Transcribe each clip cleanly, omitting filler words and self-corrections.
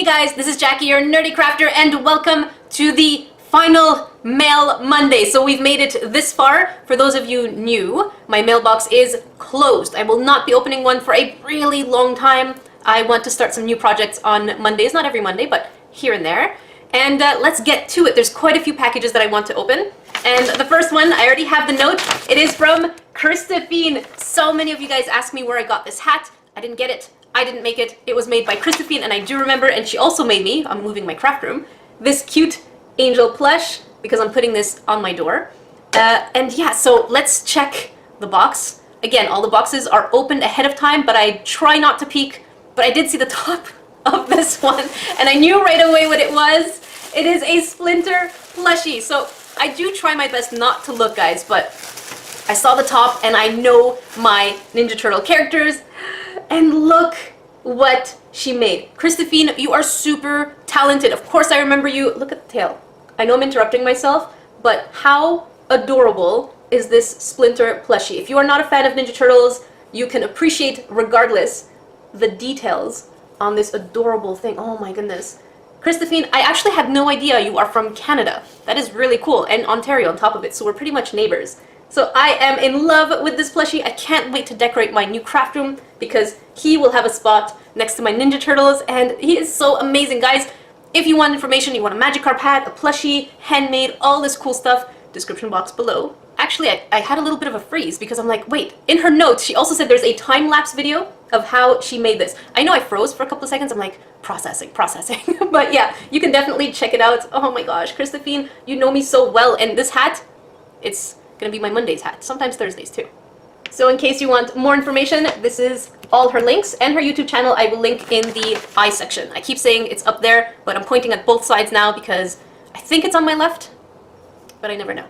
guys, this is Jackie, your nerdy crafter, and welcome to the final Mail Monday. So we've made it this far. For those of you new, my mailbox is closed. I will not be opening one for a really long time. I want to start some new projects on Mondays, not every Monday, but here and there. And let's get to it. There's quite a few packages that I want to open. And the first one, I already have the note. It is from Cristophine. So many of you guys asked me where I got this hat. I didn't get it. I didn't make it. It was made by Cristophine, and I do remember, and she also made me, I'm moving my craft room, this cute angel plush, because I'm putting this on my door. And yeah, so let's check the box. Again, all the boxes are opened ahead of time, but I try not to peek, but I did see the top of this one, and I knew right away what it was. It is a Splinter plushie. So I do try my best not to look, guys, but I saw the top, and I know my Ninja Turtle characters. And look what she made. Cristophine, you are super talented. Of course I remember you. Look at the tail. I know I'm interrupting myself, but how adorable is this Splinter plushie? If you are not a fan of Ninja Turtles, you can appreciate, regardless, the details on this adorable thing. Oh my goodness. Cristophine, I actually had no idea you are from Canada. That is really cool. And Ontario on top of it, so we're pretty much neighbors. So I am in love with this plushie. I can't wait to decorate my new craft room because he will have a spot next to my Ninja Turtles, and he is so amazing, guys. If you want information, you want a Magikarp hat, a plushie, handmade, all this cool stuff, description box below. Actually, I had a little bit of a freeze because I'm like, wait, in her notes, she also said there's a time-lapse video of how she made this. I know I froze for a couple of seconds. I'm like, processing. But yeah, you can definitely check it out. Oh my gosh, Cristophine, you know me so well, and this hat, it's gonna be my Monday's hat, sometimes Thursdays too. So in case you want more information, this is all her links, and her YouTube channel I will link in the I section. I keep saying it's up there, but I'm pointing at both sides now because I think it's on my left, but I never know.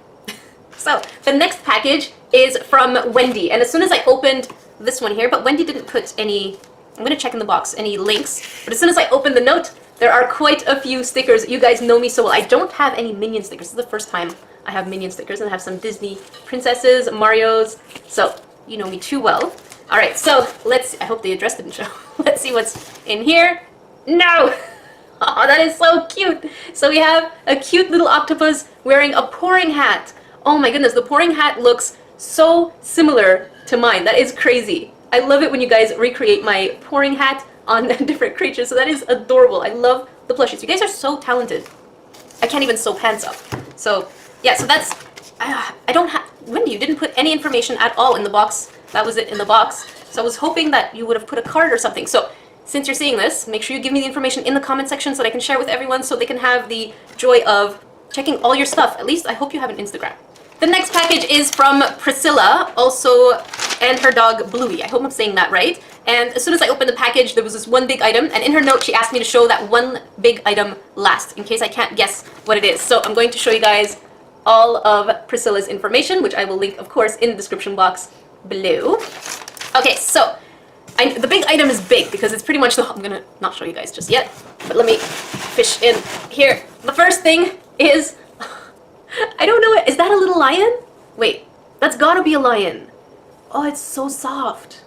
So the next package is from Wendy, and as soon as I opened this one here, but Wendy didn't put any, I'm gonna check in the box, any links, but as soon as I opened the note, there are quite a few stickers. You guys know me so well. I don't have any Minion stickers. This is the first time I have Minion stickers, and I have some Disney princesses, Marios, so you know me too well. All right, so let's, I hope the address didn't show. Let's see what's in here. No! Oh, that is so cute. So we have a cute little octopus wearing a pouring hat. Oh my goodness, the pouring hat looks so similar to mine. That is crazy. I love it when you guys recreate my pouring hat on different creatures, so that is adorable. I love the plushies. You guys are so talented. I can't even sew pants up. So yeah, so that's, I don't have, Wendy, you didn't put any information at all in the box. That was it in the box. So I was hoping that you would have put a card or something. So since you're seeing this, make sure you give me the information in the comment section so that I can share with everyone, so they can have the joy of checking all your stuff. At least I hope you have an Instagram. The next package is from Priscilla, also, and her dog Bluey. I hope I'm saying that right. And as soon as I opened the package, there was this one big item, and in her note, she asked me to show that one big item last, in case I can't guess what it is. So I'm going to show you guys all of Priscilla's information, which I will link, of course, in the description box below. Okay, so the big item is big because it's pretty much the, I'm gonna not show you guys just yet, but let me fish in here. The first thing is, I don't know, is that a little lion? Wait, that's gotta be a lion. Oh, it's so soft.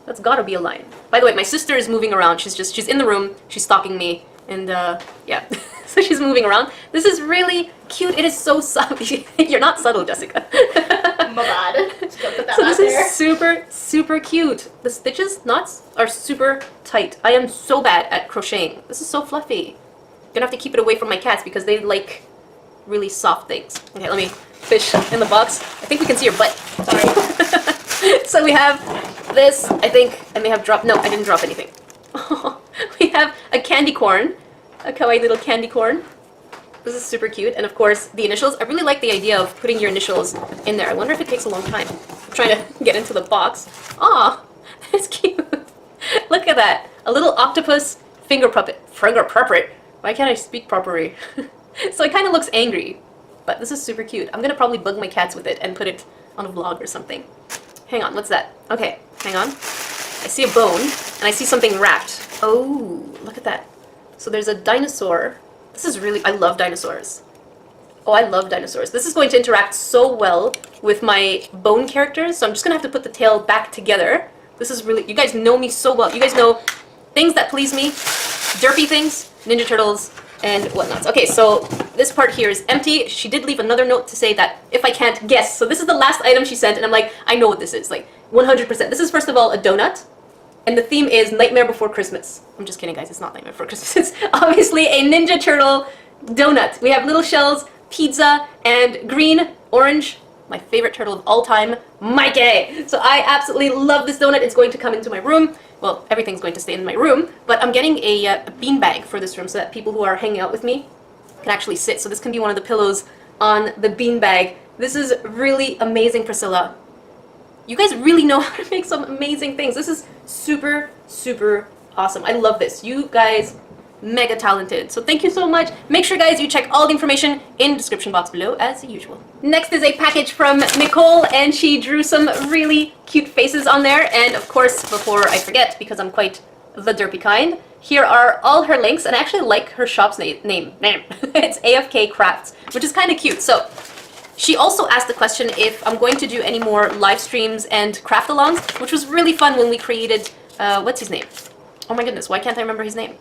That's gotta be a lion. By the way, my sister is moving around. She's in the room, she's stalking me, and yeah. So she's moving around. This is really cute. It is so soft. You're not subtle, Jessica. My bad. Just gonna put that so this there. is super, super cute. The stitches, knots, are super tight. I am so bad at crocheting. This is so fluffy. Gonna have to keep it away from my cats because they like really soft things. Okay, let me fish in the box. I think we can see your butt. Sorry. So we have this. I think I may have dropped, no, I didn't drop anything. We have a candy corn. A kawaii little candy corn. This is super cute. And of course, the initials. I really like the idea of putting your initials in there. I wonder if it takes a long time. I'm trying to get into the box. Aw, that's cute. Look at that. A little octopus finger puppet. Finger puppet? Why can't I speak properly? So it kind of looks angry. But this is super cute. I'm going to probably bug my cats with it and put it on a vlog or something. Hang on, what's that? Okay, hang on. I see a bone, and I see something wrapped. Oh, look at that. So there's a dinosaur. This is really, I love dinosaurs. Oh, I love dinosaurs. This is going to interact so well with my bone characters, so I'm just going to have to put the tail back together. This is really, you guys know me so well. You guys know things that please me derpy things, Ninja Turtles, and whatnot. Okay, so this part here is empty. She did leave another note to say that if I can't guess. So this is the last item she sent, and I'm like, I know what this is, like 100%. This is first of all a donut, and the theme is Nightmare Before Christmas. I'm just kidding, guys. It's not Nightmare Before Christmas. It's obviously a Ninja Turtle donut. We have little shells, pizza, and green, orange, my favorite turtle of all time, Mikey. So I absolutely love this donut. It's going to come into my room. Well, everything's going to stay in my room, but I'm getting a bean bag for this room so that people who are hanging out with me can actually sit. So this can be one of the pillows on the bean bag. This is really amazing, Priscilla. You guys really know how to make some amazing things. This is super, super awesome. I love this. You guys, mega talented. So thank you so much. Make sure, guys, you check all the information in the description box below as usual. Next is a package from Nicole, and she drew some really cute faces on there. And of course, before I forget, because I'm quite the derpy kind, here are all her links, and I actually like her shop's name. It's AFK Crafts, which is kind of cute. So she also asked the question if I'm going to do any more live streams and craft-alongs, which was really fun when we created, what's his name? Oh my goodness, why can't I remember his name?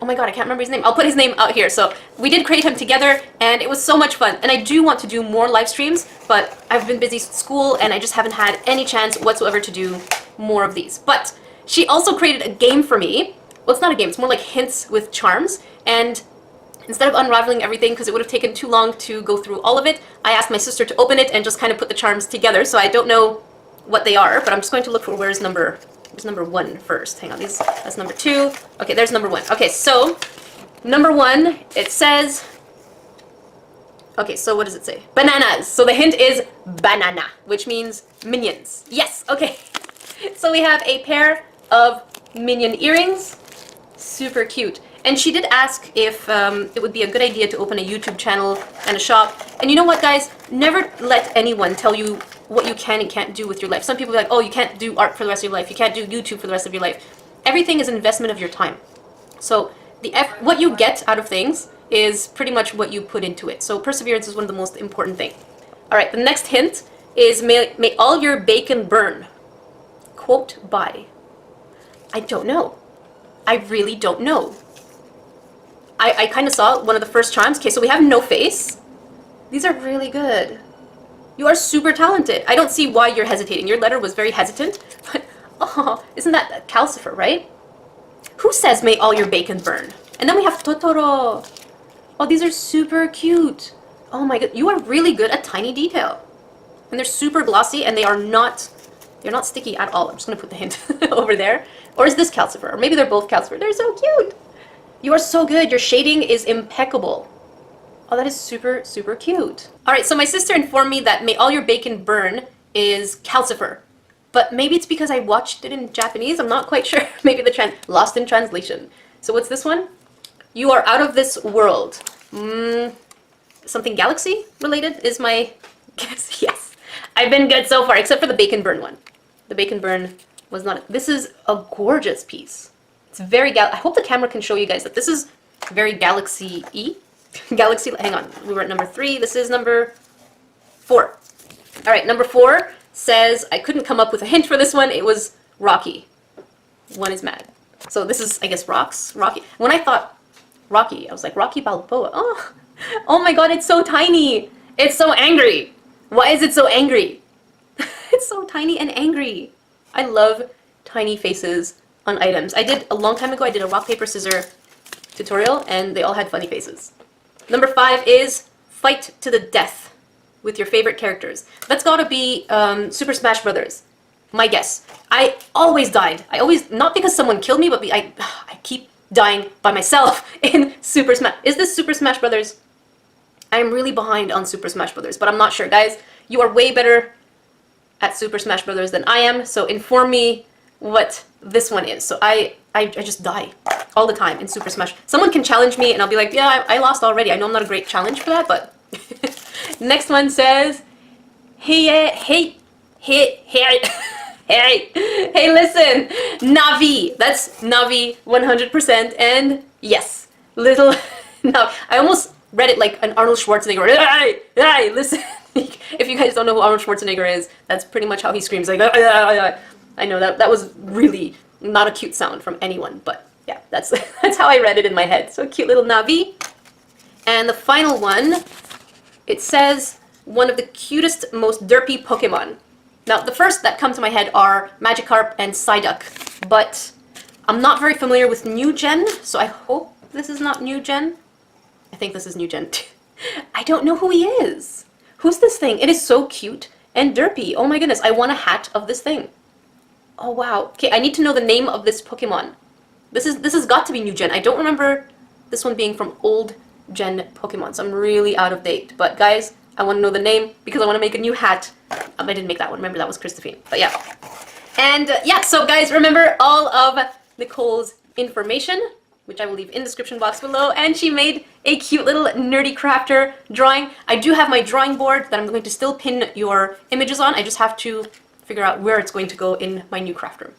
Oh my god, I can't remember his name. I'll put his name out here. So we did create him together, and it was so much fun. And I do want to do more live streams, but I've been busy with school, and I just haven't had any chance whatsoever to do more of these. But she also created a game for me. Well, it's not a game. It's more like hints with charms. And instead of unraveling everything, because it would have taken too long to go through all of it, I asked my sister to open it and just kind of put the charms together. So I don't know what they are, but I'm just going to look for where's number 1 first. Hang on, that's number 2. Okay, there's number 1. Okay, so number 1, it says, okay, so what does it say? Bananas. So the hint is banana, which means minions. Yes, okay. So we have a pair of minion earrings. Super cute. And she did ask if it would be a good idea to open a YouTube channel and a shop. And you know what, guys? Never let anyone tell you what you can and can't do with your life. Some people are like, oh, you can't do art for the rest of your life. You can't do YouTube for the rest of your life. Everything is an investment of your time. So what you get out of things is pretty much what you put into it. So perseverance is one of the most important things. All right, the next hint is may all your bacon burn. Quote by. I don't know. I really don't know. I kind of saw one of the first charms. Okay, so we have no face. These are really good. You are super talented. I don't see why you're hesitating. Your letter was very hesitant, but oh, isn't that Calcifer, right? Who says may all your bacon burn? And then we have Totoro. Oh, these are super cute. Oh my god, you are really good at tiny detail. And they're super glossy, and they're not sticky at all. I'm just gonna put the hint over there. Or is this Calcifer? Or maybe they're both Calcifer. They're so cute. You are so good. Your shading is impeccable. Oh, that is super, super cute. All right, so my sister informed me that may all your bacon burn is Calcifer. But maybe it's because I watched it in Japanese. I'm not quite sure. Maybe the lost in translation. So what's this one? You are out of this world. Something galaxy related is my guess. Yes. I've been good so far, except for the bacon burn one. The bacon burn was not. This is a gorgeous piece. It's very I hope the camera can show you guys that this is very galaxy-y. Galaxy, hang on, we were at number 3. This is number 4. All right, number 4 says, I couldn't come up with a hint for this one. It was Rocky. One is mad. So this is, I guess, Rocky. When I thought Rocky, I was like, Rocky Balboa. Oh my god, it's so tiny. It's so angry. Why is it so angry? It's so tiny and angry. I love tiny faces on items. A long time ago, I did a rock, paper, scissors tutorial, and they all had funny faces. Number 5 is fight to the death with your favorite characters. That's gotta be Super Smash Brothers. My guess. I always died. Not because someone killed me, but I keep dying by myself in Super Smash. Is this Super Smash Brothers? I'm really behind on Super Smash Brothers, but I'm not sure. Guys, you are way better at Super Smash Brothers than I am, so inform me what this one is. So I just die all the time in Super Smash. Someone can challenge me and I'll be like, yeah, I lost already. I know I'm not a great challenge for that, but next one says, hey, listen, Navi. That's Navi 100%, and yes, little Navi. I almost read it like an Arnold Schwarzenegger. Hey, listen. If you guys don't know who Arnold Schwarzenegger is, that's pretty much how he screams, like, I know that was really not a cute sound from anyone, but Yeah, that's that's how I read it in my head. So cute little Navi. And the final one, it says one of the cutest, most derpy Pokemon. Now, the first that come to my head are Magikarp and Psyduck, but I'm not very familiar with New Gen, so I hope this is not New Gen. I think this is New Gen. I don't know who he is. Who's this thing? It is so cute and derpy. Oh my goodness, I want a hat of this thing. Oh wow. Okay, I need to know the name of this Pokemon. This has got to be New Gen. I don't remember this one being from old Gen Pokemon, so I'm really out of date. But guys, I want to know the name because I want to make a new hat. I didn't make that one. Remember, that was Cristophine. But yeah. And yeah, so guys, remember all of Nicole's information, which I will leave in the description box below. And she made a cute little nerdy crafter drawing. I do have my drawing board that I'm going to still pin your images on. I just have to figure out where it's going to go in my new craft room.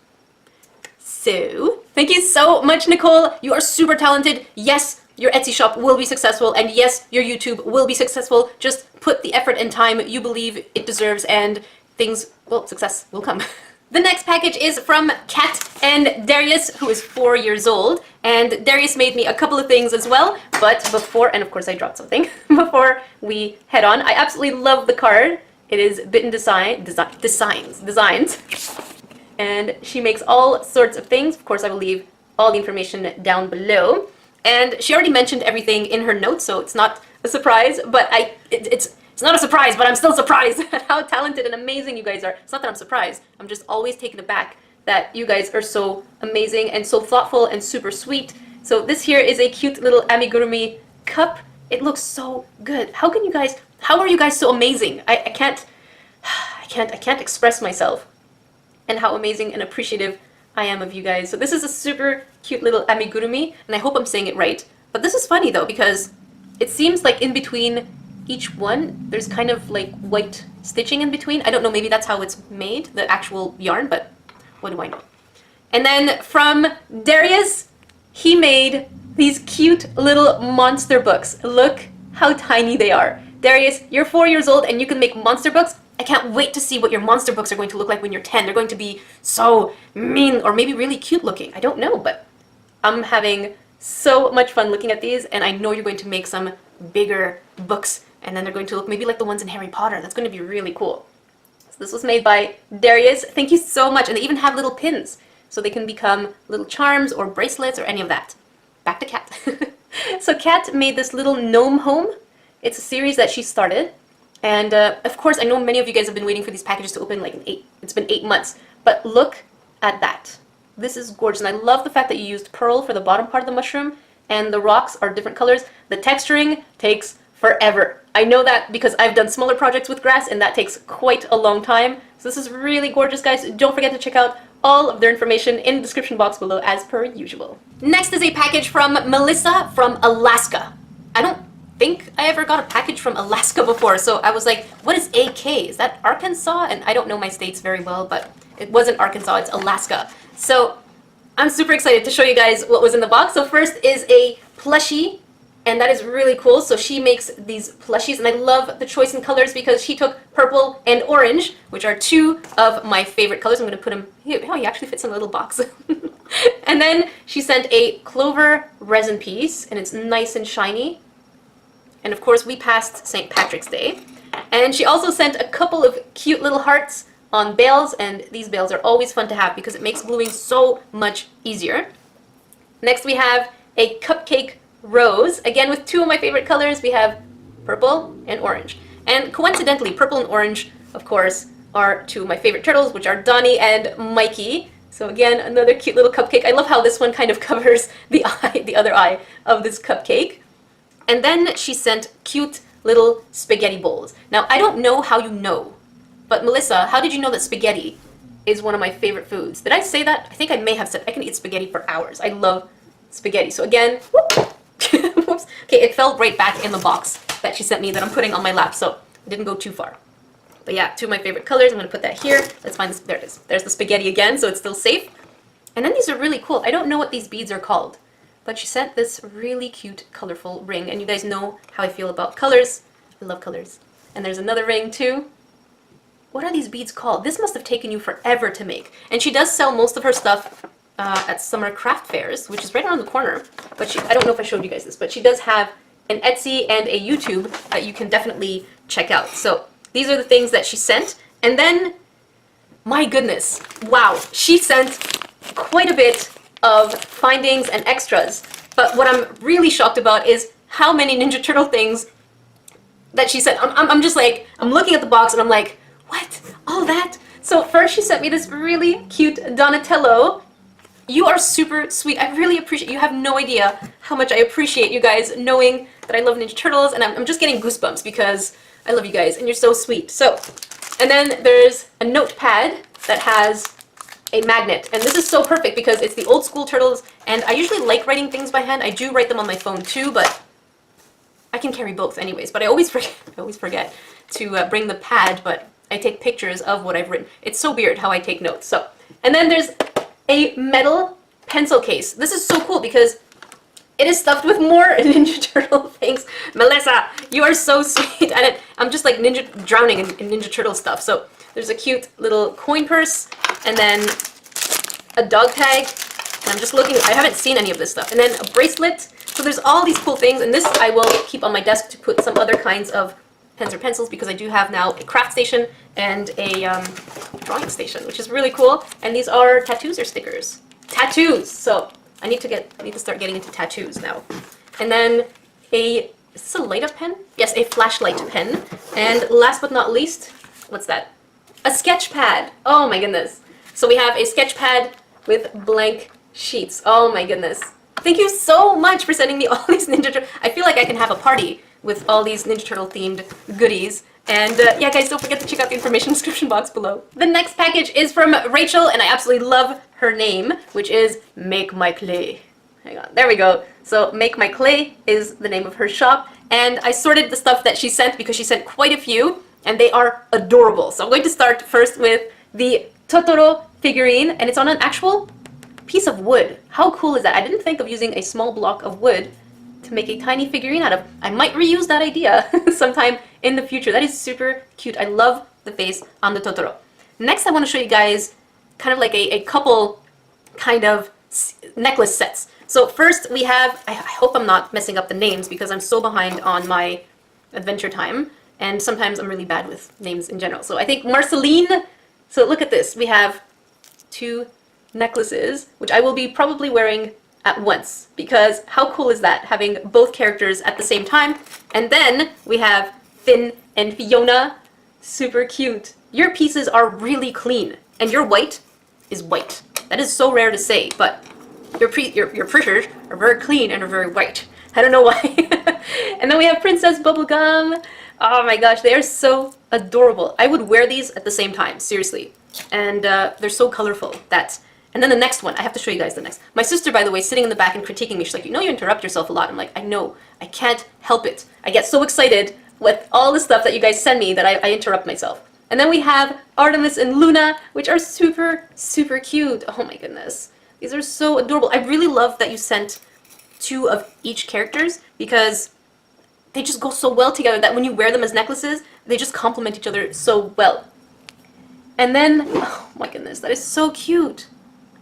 So, thank you so much, Nicole. You are super talented. Yes, your Etsy shop will be successful, and yes, your YouTube will be successful. Just put the effort and time you believe it deserves, and things, well, success will come. The next package is from Kat and Darius, who is 4 years old, and Darius made me a couple of things as well, but before, and of course I dropped something, before we head on, I absolutely love the card. It is Bitten Designs. And she makes all sorts of things. Of course, I will leave all the information down below. And she already mentioned everything in her notes, so it's not a surprise. But it's not a surprise, but I'm still surprised at how talented and amazing you guys are. It's not that I'm surprised. I'm just always taken aback that you guys are so amazing and so thoughtful and super sweet. So this here is a cute little amigurumi cup. It looks so good. How are you guys so amazing? I can't express myself and how amazing and appreciative I am of you guys. So this is a super cute little amigurumi, and I hope I'm saying it right. But this is funny though, because it seems like in between each one, there's kind of like white stitching in between. I don't know, maybe that's how it's made, the actual yarn, but what do I know? And then from Darius, he made these cute little monster books. Look how tiny they are. Darius, you're 4 years old and you can make monster books. I can't wait to see what your monster books are going to look like when you're 10. They're going to be so mean or maybe really cute looking. I don't know, but I'm having so much fun looking at these, and I know you're going to make some bigger books, and then they're going to look maybe like the ones in Harry Potter. That's going to be really cool. So this was made by Darius. Thank you so much. And they even have little pins, so they can become little charms or bracelets or any of that. Back to Kat. So Kat made this little gnome home. It's a series that she started. And of course, I know many of you guys have been waiting for these packages to open it's been 8 months. But look at that. This is gorgeous. And I love the fact that you used pearl for the bottom part of the mushroom. And the rocks are different colors. The texturing takes forever. I know that because I've done smaller projects with grass, and that takes quite a long time. So this is really gorgeous, guys. Don't forget to check out all of their information in the description box below as per usual. Next is a package from Melissa from Alaska. I don't think I ever got a package from Alaska before, so I was like, what is AK? Is that Arkansas? And I don't know my states very well, but it wasn't Arkansas, it's Alaska. So I'm super excited to show you guys what was in the box. So first is a plushie, and that is really cool. So she makes these plushies, and I love the choice in colors because she took purple and orange, which are two of my favorite colors. I'm going to put them here. Oh, he actually fits in a little box. And then she sent a clover resin piece, and it's nice and shiny. And of course, we passed St. Patrick's Day. And she also sent a couple of cute little hearts on bales, and these bales are always fun to have because it makes gluing so much easier. Next, we have a cupcake rose, again with two of my favorite colors. We have purple and orange. And coincidentally, purple and orange, of course, are two of my favorite turtles, which are Donnie and Mikey. So again, another cute little cupcake. I love how this one kind of covers the eye, the other eye of this cupcake. And then she sent cute little spaghetti bowls. Now, I don't know how you know, but Melissa, how did you know that spaghetti is one of my favorite foods? Did I say that? I think I may have said I can eat spaghetti for hours. I love spaghetti. So again, whoops. Okay, it fell right back in the box that she sent me that I'm putting on my lap, so it didn't go too far. But yeah, two of my favorite colors. I'm going to put that here. Let's find this. There it is. There's the spaghetti again, so it's still safe. And then these are really cool. I don't know what these beads are called, but she sent this really cute, colorful ring. And you guys know how I feel about colors. I love colors. And there's another ring too. What are these beads called? This must have taken you forever to make. And she does sell most of her stuff at summer craft fairs, which is right around the corner. But I don't know if I showed you guys this, but she does have an Etsy and a YouTube that you can definitely check out. So these are the things that she sent. And then, my goodness, wow, she sent quite a bit of findings and extras. But what I'm really shocked about is how many Ninja Turtle things that she sent. I'm just like, I'm looking at the box and I'm like, what? All that? So first she sent me this really cute Donatello. You are super sweet. I really appreciate, you have no idea how much I appreciate you guys knowing that I love Ninja Turtles, and I'm just getting goosebumps because I love you guys and you're so sweet. So, and then there's a notepad that has a magnet, and this is so perfect because it's the old school turtles, and I usually like writing things by hand. I do write them on my phone too, but I can carry both anyways. But I always forget to bring the pad, but I take pictures of what I've written. It's so weird how I take notes. So, and then there's a metal pencil case. This is so cool because it is stuffed with more Ninja Turtle things. Melissa, you are so sweet. And I'm just like drowning in Ninja Turtle stuff. So there's a cute little coin purse, and then a dog tag. And I'm just looking, I haven't seen any of this stuff. And then a bracelet. So there's all these cool things, and this I will keep on my desk to put some other kinds of pens or pencils, because I do have now a craft station and a drawing station, which is really cool. And these are tattoos or stickers? Tattoos! So I need to start getting into tattoos now. And then is this a light up pen? Yes, a flashlight pen. And last but not least, what's that? A sketch pad. Oh my goodness. So we have a sketch pad with blank sheets. Oh my goodness. Thank you so much for sending me all these Ninja Turtle. I feel like I can have a party with all these Ninja Turtle themed goodies. And yeah, guys, don't forget to check out the information description box below. The next package is from Rachel, and I absolutely love her name, which is Make My Clay. Hang on, there we go. So Make My Clay is the name of her shop, and I sorted the stuff that she sent because she sent quite a few, and they are adorable. So I'm going to start first with the Totoro figurine, and it's on an actual piece of wood. How cool is that? I didn't think of using a small block of wood to make a tiny figurine out of. I might reuse that idea sometime in the future. That is super cute. I love the face on the Totoro. Next, I want to show you guys kind of like a couple kind of necklace sets. So first we have, I hope I'm not messing up the names because I'm so behind on my Adventure Time, and sometimes I'm really bad with names in general. So I think Marceline. So look at this. We have two necklaces, which I will be probably wearing at once, because how cool is that, having both characters at the same time? And then we have Finn and Fiona. Super cute. Your pieces are really clean, and your white is white. That is so rare to say, but your printers are very clean and are very white. I don't know why. And then we have Princess Bubblegum. Oh my gosh, they are so adorable. I would wear these at the same time, seriously. And they're so colorful. And then the next one, I have to show you guys the next. My sister, by the way, sitting in the back and critiquing me. She's like, you know you interrupt yourself a lot. I'm like, I know. I can't help it. I get so excited with all the stuff that you guys send me that I interrupt myself. And then we have Artemis and Luna, which are super, super cute. Oh my goodness. These are so adorable. I really love that you sent two of each characters, because they just go so well together that when you wear them as necklaces, they just complement each other so well. And then, oh my goodness, that is so cute.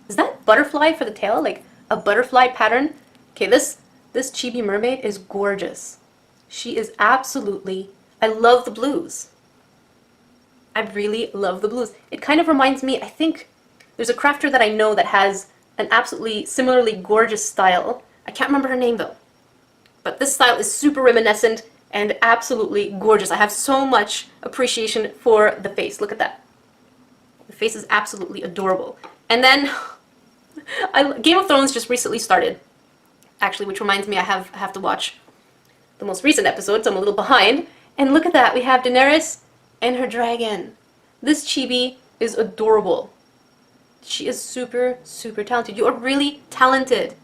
Is that butterfly for the tail? Like a butterfly pattern? Okay, this chibi mermaid is gorgeous. She is absolutely, I love the blues. I really love the blues. It kind of reminds me, I think there's a crafter that I know that has an absolutely similarly gorgeous style. I can't remember her name though. But this style is super reminiscent and absolutely gorgeous. I have so much appreciation for the face. Look at that. The face is absolutely adorable. And then Game of Thrones just recently started, actually, which reminds me I have to watch the most recent episode, so I'm a little behind. And look at that, we have Daenerys and her dragon. This chibi is adorable. She is super, super talented. You are really talented.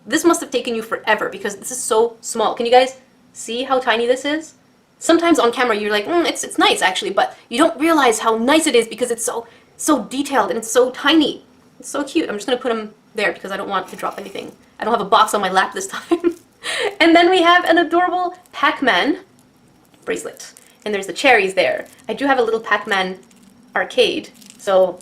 This must have taken you forever because this is so small. Can you guys see how tiny this is? Sometimes on camera you're like, it's nice actually, but you don't realize how nice it is because it's so detailed and it's so tiny. It's so cute. I'm just going to put them there because I don't want to drop anything. I don't have a box on my lap this time. And then we have an adorable Pac-Man bracelet. And there's the cherries there. I do have a little Pac-Man arcade. So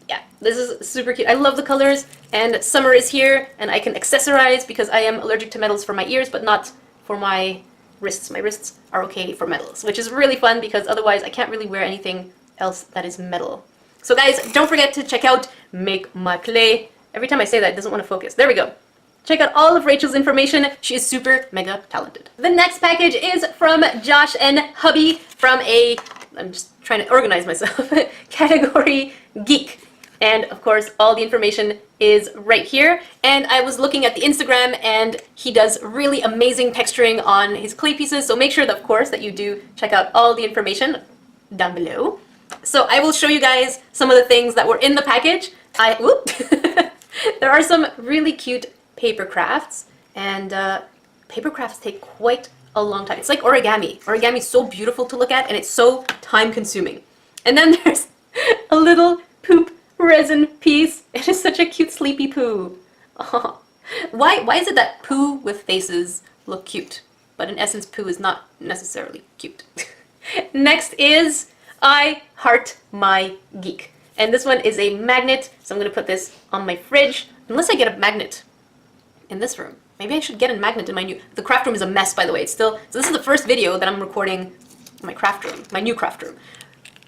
yeah, This is super cute. I love the colors, and summer is here, and I can accessorize because I am allergic to metals for my ears, but not for my wrists. My wrists are okay for metals, which is really fun because otherwise I can't really wear anything else that is metal. So guys, don't forget to check out Make My Clay. Every time I say that, it doesn't want to focus. There we go. Check out all of Rachel's information. She is super mega talented. The next package is from Josh and Hubby from I'm just trying to organize myself, category Geek. And of course, all the information is right here. And I was looking at the Instagram, and he does really amazing texturing on his clay pieces. So make sure that, of course, that you do check out all the information down below. So I will show you guys some of the things that were in the package. There are some really cute paper crafts, and paper crafts take quite a long time. It's like origami. Origami is so beautiful to look at, and it's so time consuming. And then there's a little poop resin piece. It is such a cute sleepy poo. Oh. Why is it that poo with faces look cute, but in essence poo is not necessarily cute? Next is I Heart My Geek. And this one is a magnet, so I'm going to put this on my fridge, unless I get a magnet in this room. Maybe I should get a magnet in my new... The craft room is a mess, by the way. It's still... So this is the first video that I'm recording in my craft room, my new craft room.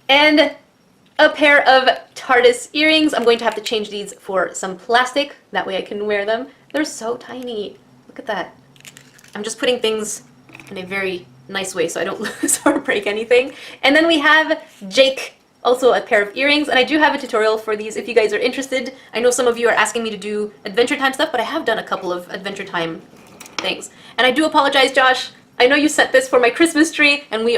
And a pair of TARDIS earrings. I'm going to have to change these for some plastic. That way I can wear them. They're so tiny. Look at that. I'm just putting things in a very nice way so I don't lose or break anything. And then we have Jake, also a pair of earrings. And I do have a tutorial for these if you guys are interested. I know some of you are asking me to do Adventure Time stuff, but I have done a couple of Adventure Time things. And I do apologize, Josh. I know you sent this for my Christmas tree, and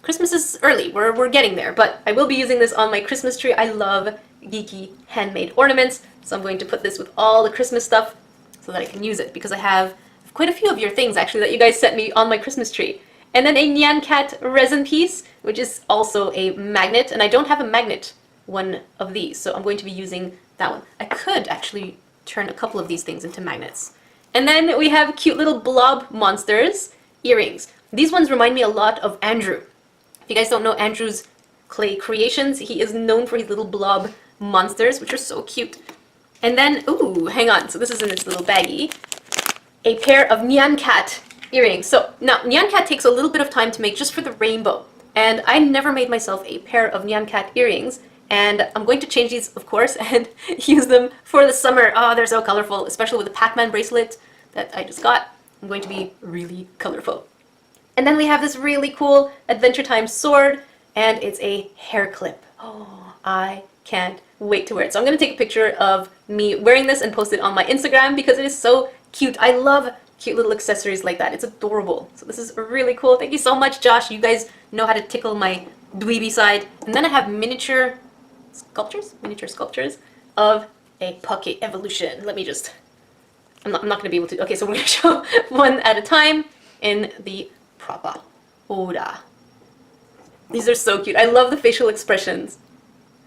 Christmas is early, we're getting there, but I will be using this on my Christmas tree. I love geeky handmade ornaments, so I'm going to put this with all the Christmas stuff so that I can use it, because I have quite a few of your things actually that you guys sent me on my Christmas tree. And then a Nyan Cat resin piece, which is also a magnet, and I don't have a magnet one of these, so I'm going to be using that one. I could actually turn a couple of these things into magnets. And then we have cute little blob monsters earrings. These ones remind me a lot of Andrew. If you guys don't know Andrew's clay creations, he is known for his little blob monsters, which are so cute. And then, ooh, hang on. So this is in this little baggie. A pair of Nyan Cat earrings. So now Nyan Cat takes a little bit of time to make just for the rainbow. And I never made myself a pair of Nyan Cat earrings. And I'm going to change these, of course, and use them for the summer. Oh, they're so colorful, especially with the Pac-Man bracelet that I just got. I'm going to be really colorful. And then we have this really cool Adventure Time sword, and it's a hair clip. Oh, I can't wait to wear it. So I'm going to take a picture of me wearing this and post it on my Instagram because it is so cute. I love cute little accessories like that. It's adorable. So this is really cool. Thank you so much, Josh. You guys know how to tickle my dweeby side. And then I have miniature sculptures of a Poke Evolution. Let me just... I'm not going to be able to... Okay, so we're going to show one at a time in the proper order. These are so cute. I love the facial expressions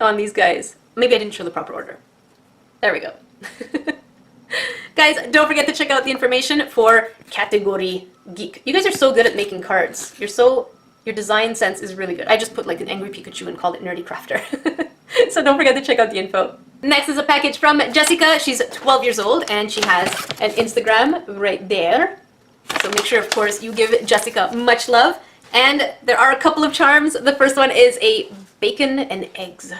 on these guys. Maybe I didn't show the proper order. There we go. Guys, don't forget to check out the information for category Geek. You guys are so good at making cards. Your design sense is really good. I just put like an angry Pikachu and called it Nerdy Crafter. So don't forget to check out the info. Next is a package from Jessica. She's 12 years old and she has an Instagram right there. So make sure, of course, you give Jessica much love. And there are a couple of charms. The first one is a bacon and eggs.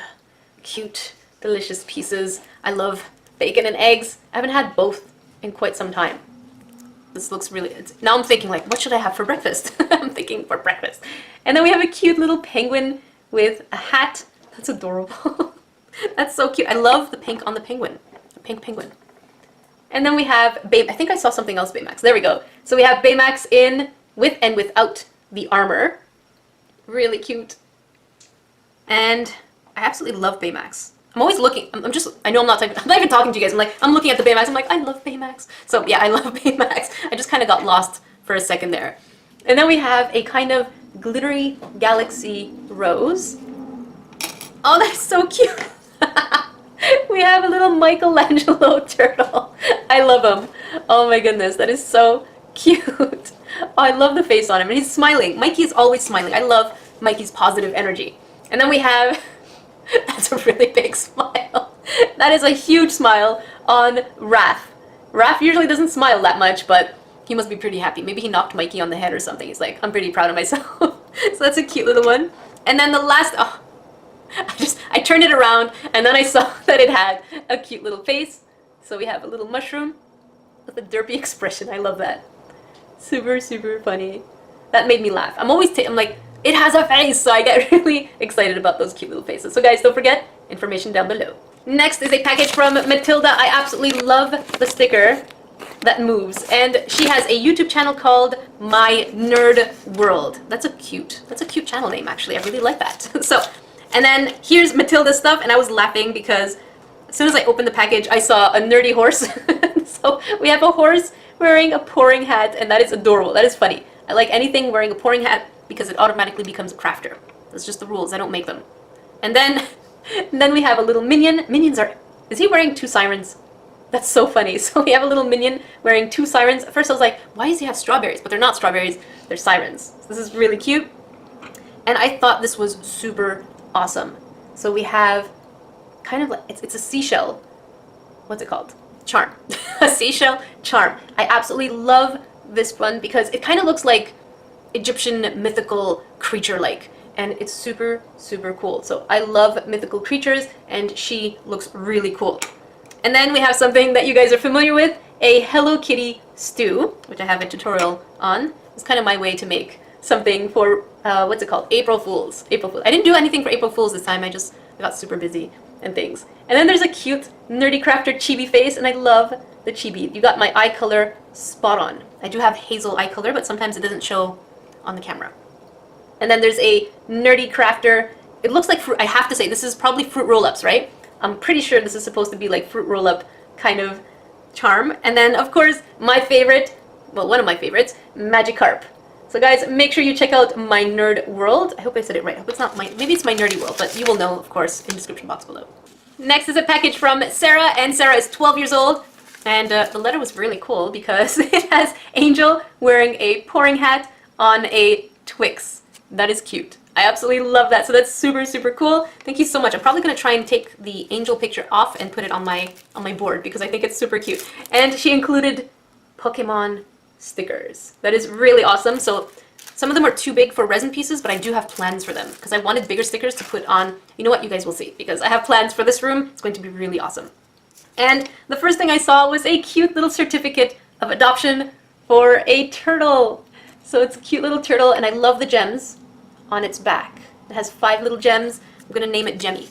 Cute, delicious pieces. I love bacon and eggs. I haven't had both in quite some time. This looks really... Now I'm thinking, like, what should I have for breakfast? I'm thinking for breakfast. And then we have a cute little penguin with a hat. That's adorable. That's so cute. I love the pink on the penguin. The pink penguin. And then we have I think I saw something else Baymax. There we go. So we have Baymax in with and without the armor. Really cute. And I absolutely love Baymax. I'm always looking. I know I'm not even talking to you guys. I'm looking at the Baymax. I'm like, I love Baymax. So yeah, I love Baymax. I just kind of got lost for a second there. And then we have a kind of glittery galaxy rose. Oh, that's so cute. We have a little Michelangelo turtle. I love him. Oh my goodness, that is so cute. Oh, I love the face on him, and he's smiling. Mikey is always smiling. I love Mikey's positive energy. And then we have, that's a really big smile. That is a huge smile on Raph. Raph usually doesn't smile that much, but he must be pretty happy. Maybe he knocked Mikey on the head or something. He's like, I'm pretty proud of myself. So that's a cute little one. And then the last, oh, I turned it around and then I saw that it had a cute little face. So we have a little mushroom with a derpy expression. I love that. Super, super funny. That made me laugh. I'm like, it has a face, so I get really excited about those cute little faces. So guys, don't forget, information down below. Next is a package from Matilda. I absolutely love the sticker that moves, and she has a YouTube channel called My Nerd World. That's a cute channel name, actually. I really like that. So, and then here's Matilda's stuff, and I was laughing because as soon as I opened the package, I saw a nerdy horse. So we have a horse wearing a pouring hat, and that is adorable. That is funny. I like anything wearing a pouring hat because it automatically becomes a crafter. That's just the rules. I don't make them. And then we have a little minion. Is he wearing 2 sirens? That's so funny. So we have a little minion wearing 2 sirens. At first I was like, why does he have strawberries? But they're not strawberries, they're sirens. So this is really cute. And I thought this was super awesome. So we have kind of like, it's a seashell. What's it called? Charm. A seashell charm. I absolutely love this one because it kind of looks like Egyptian mythical creature-like. And it's super, super cool. So I love mythical creatures, and she looks really cool. And then we have something that you guys are familiar with, a Hello Kitty stew, which I have a tutorial on. It's kind of my way to make something for, what's it called? April Fools. April Fools. I didn't do anything for April Fools this time. I got super busy and things. And then there's a cute Nerdy Crafter chibi face, and I love the chibi. You got my eye color spot on. I do have hazel eye color, but sometimes it doesn't show on the camera. And then there's a Nerdy Crafter. It looks like fruit. I have to say, this is probably fruit roll-ups, right? I'm pretty sure this is supposed to be like fruit roll-up kind of charm. And then, of course, my favorite, well, one of my favorites, Magikarp. So guys, make sure you check out My Nerd World. I hope I said it right. I hope it's not maybe it's My Nerdy World, but you will know, of course, in the description box below. Next is a package from Sarah, and Sarah is 12 years old. And the letter was really cool because it has Angel wearing a pouring hat on a Twix. That is cute. I absolutely love that. So that's super, super cool. Thank you so much. I'm probably going to try and take the angel picture off and put it on my board because I think it's super cute. And she included Pokemon stickers. That is really awesome. So some of them are too big for resin pieces, but I do have plans for them because I wanted bigger stickers to put on. You know what? You guys will see because I have plans for this room. It's going to be really awesome. And the first thing I saw was a cute little certificate of adoption for a turtle. So it's a cute little turtle, and I love the gems on its back. It has 5 little gems. I'm gonna name it Jemmy.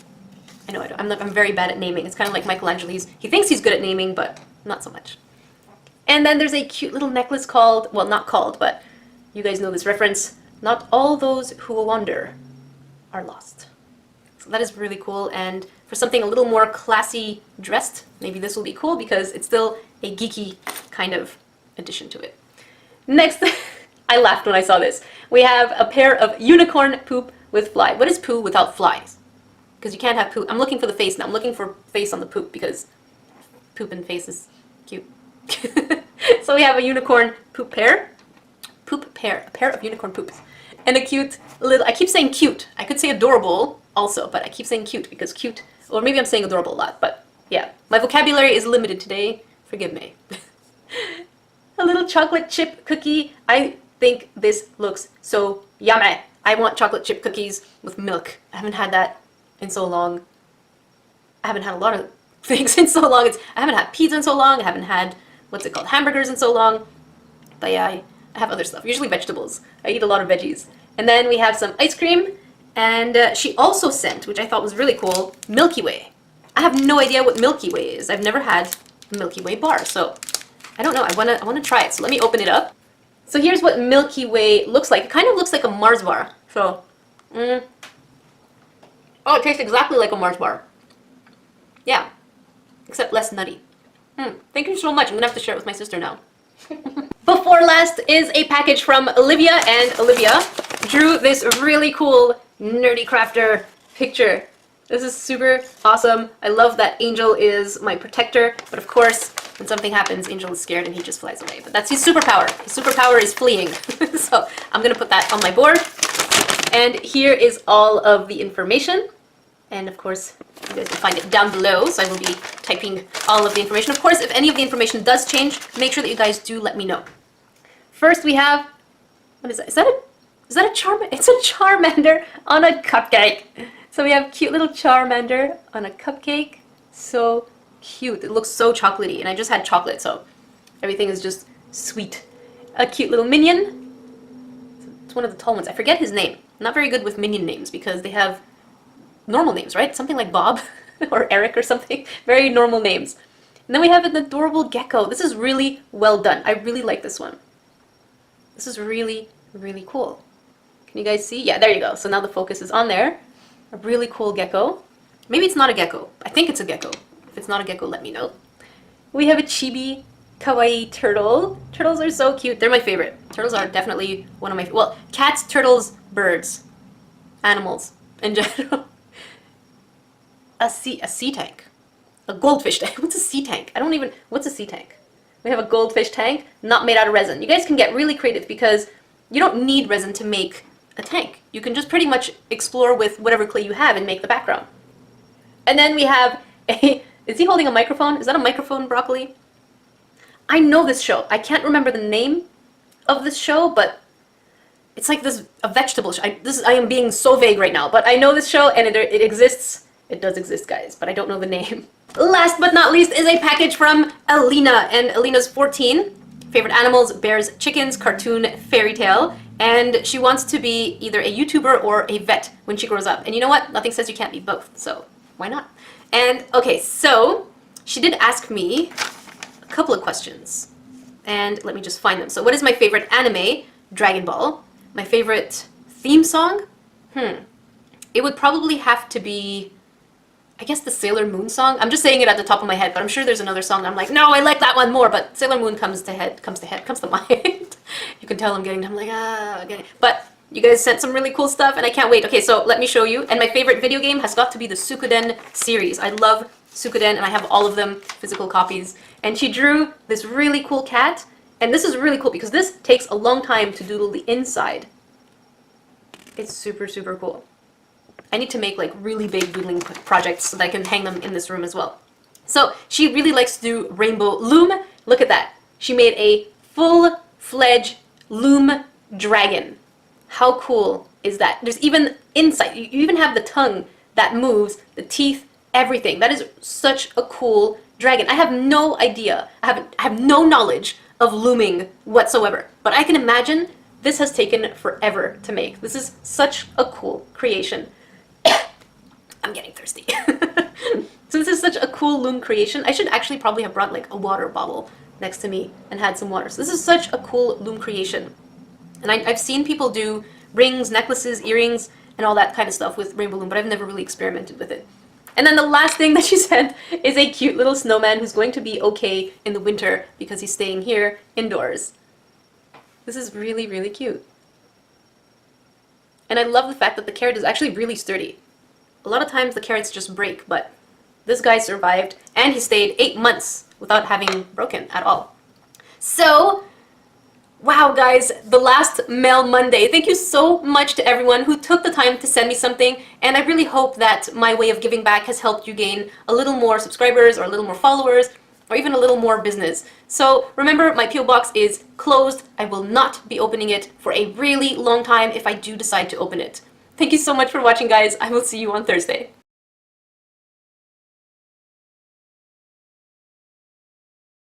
I know I'm very bad at naming. It's kind of like Michelangelo. He thinks he's good at naming, but not so much. And then there's a cute little necklace called, well, not called, but you guys know this reference. Not all those who wander are lost. So that is really cool, and for something a little more classy dressed, maybe this will be cool because it's still a geeky kind of addition to it. Next, I laughed when I saw this. We have a pair of unicorn poop with fly. What is poo without flies? Because you can't have poop. I'm looking for the face now. I'm looking for face on the poop because poop and face is cute. So we have a unicorn poop pair. Poop pair. A pair of unicorn poops. And a cute little, I keep saying cute. I could say adorable also, but I keep saying cute because cute, or maybe I'm saying adorable a lot, but yeah. My vocabulary is limited today. Forgive me. A little chocolate chip cookie. I think this looks so yummy. I want chocolate chip cookies with milk. I haven't had that in so long. I haven't had a lot of things in so long. I haven't had pizza in so long. I haven't had, what's it called, hamburgers in so long. But yeah, I have other stuff, usually vegetables. I eat a lot of veggies. And then we have some ice cream. And she also sent, which I thought was really cool, Milky Way. I have no idea what Milky Way is. I've never had a Milky Way bar, so I don't know. I wanna try it. So let me open it up. So here's what Milky Way looks like. It kind of looks like a Mars bar. So, oh, it tastes exactly like a Mars bar. Yeah, except less nutty. Thank you so much. I'm gonna have to share it with my sister now. Before last is a package from Olivia, and Olivia drew this really cool Nerdy Crafter picture. This is super awesome. I love that Angel is my protector, but of course, when something happens, Angel is scared and he just flies away. But that's his superpower. His superpower is fleeing. So I'm gonna put that on my board. And here is all of the information. And of course, you guys can find it down below, so I will be typing all of the information. Of course, if any of the information does change, make sure that you guys do let me know. First, we have, what is that? Is that a Charmander? It's a Charmander on a cupcake. So we have cute little Charmander on a cupcake. So cute. It looks so chocolatey, and I just had chocolate, so everything is just sweet. A cute little minion. It's one of the tall ones. I forget his name. I'm not very good with minion names because they have normal names, right? Something like Bob or Eric or something. Very normal names. And then we have an adorable gecko. This is really well done. I really like this one. This is really, really cool. Can you guys see? Yeah, there you go. So now the focus is on there. A really cool gecko. Maybe it's not a gecko. I think it's a gecko. If it's not a gecko, let me know. We have a chibi kawaii turtle. Turtles are so cute. They're my favorite. Turtles are definitely one of my, well, cats, turtles, birds, animals in general. A sea tank. A goldfish tank. What's a sea tank? What's a sea tank? We have a goldfish tank, not made out of resin. You guys can get really creative because you don't need resin to make a tank. You can just pretty much explore with whatever clay you have and make the background. And then we have a, is he holding a microphone? Is that a microphone, Broccoli? I know this show. I can't remember the name of this show, but it's like a vegetable show. I am being so vague right now, but I know this show and it exists. It does exist, guys, but I don't know the name. Last but not least is a package from Elina, and Elina's 14. Favorite animals, bears, chickens, cartoon, fairy tale, and she wants to be either a YouTuber or a vet when she grows up. And you know what? Nothing says you can't be both, so why not? And okay, so she did ask me a couple of questions, and let me just find them. So what is my favorite anime? Dragon Ball. My favorite theme song? It would probably have to be, I guess, the Sailor Moon song. I'm just saying it at the top of my head, but I'm sure there's another song I'm like, no, I like that one more, but Sailor Moon comes to mind. You can tell I'm like, okay. But you guys sent some really cool stuff, and I can't wait. Okay, so let me show you. And my favorite video game has got to be the Suikoden series. I love Suikoden, and I have all of them, physical copies. And she drew this really cool cat, and this is really cool because this takes a long time to doodle the inside. It's super, super cool. I need to make like really big doodling projects so that I can hang them in this room as well. So she really likes to do rainbow loom. Look at that. She made a full-fledged loom dragon. How cool is that? There's even inside, you even have the tongue that moves, the teeth, everything. That is such a cool dragon. I have no idea. I have no knowledge of looming whatsoever. But I can imagine this has taken forever to make. This is such a cool creation. I'm getting thirsty. So this is such a cool loom creation. I should actually probably have brought like a water bottle next to me and had some water. So this is such a cool loom creation. And I've seen people do rings, necklaces, earrings, and all that kind of stuff with rainbow loom, but I've never really experimented with it. And then the last thing that she sent is a cute little snowman who's going to be okay in the winter because he's staying here indoors. This is really, really cute. And I love the fact that the carrot is actually really sturdy. A lot of times the carrots just break, but this guy survived, and he stayed 8 months without having broken at all. So, wow guys, the last Mail Monday. Thank you so much to everyone who took the time to send me something, and I really hope that my way of giving back has helped you gain a little more subscribers or a little more followers or even a little more business. So remember, my P.O. box is closed. I will not be opening it for a really long time if I do decide to open it. Thank you so much for watching, guys. I will see you on Thursday.